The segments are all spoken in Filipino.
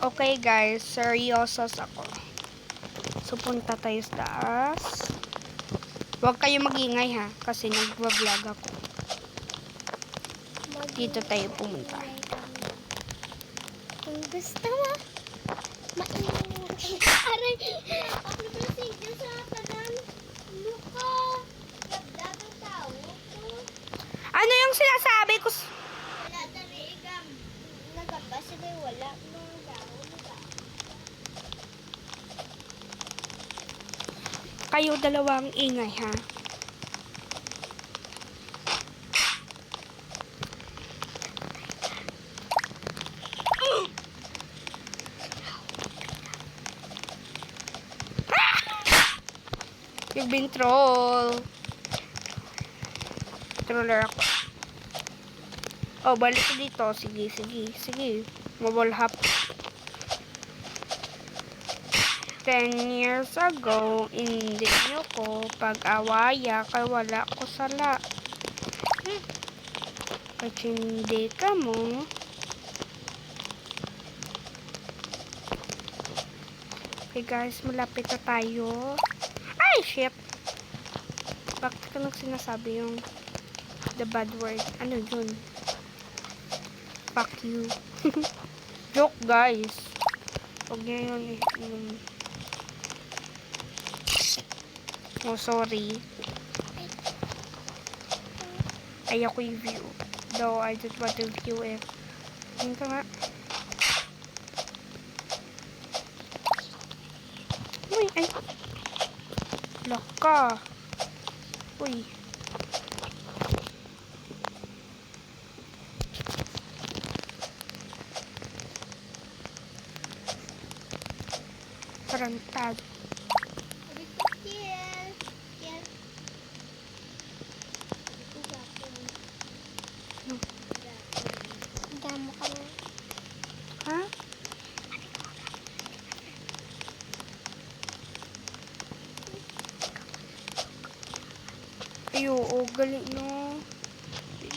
Okay guys, seryosos ako. So punta tayo sa taas. Huwag kayo magingay ha, kasi nagwa-vlog ako. Dito tayo pumunta. Kung gusto mo, maingay. Aray, ako na signal sa tanan. Luka, labdagang tao. Ano yung sinasabi ko? Wala tali igam. Nagabasa na wala mga tao. Kayo dalawang ingay ha. You've been troll. Troller ako. Oh, balik ko dito. Sige. Mobile hop. 10 years ago, hindi nyo ko pag-awaya kay wala ko sala. Kasi hindi ka mo. Okay guys, malapit na tayo. Ay, shit! Bakit ka nang sinasabi yung the bad word? Ano yun? Fuck you. Joke guys. Huwag nyo yun eh. Oh, sorry. Ayoko yung view. Though, I just want to view it. Yun ka nga. Uy, ay. Lock ka. Uy. Tarantad. Sabi ko, kill. No. Damo ka mo. Ha? Ay, oo, galing no.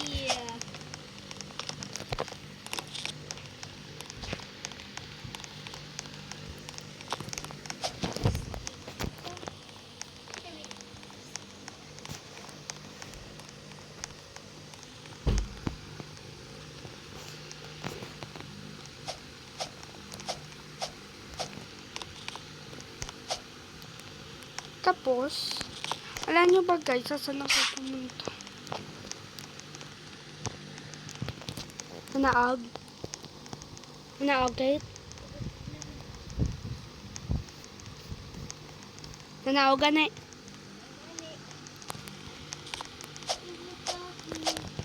Yeah. Tapos, alam nyo ba guys, saan ako pumunta? Nanaag. Nanaag, Nanaog ka na.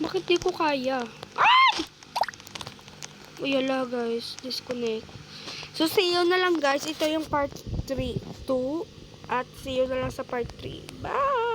Bakit di ko kaya? Ay! Uyala guys, disconnect. So, see you na lang guys. Ito yung part 2. At see you na lang sa part 3. Bye!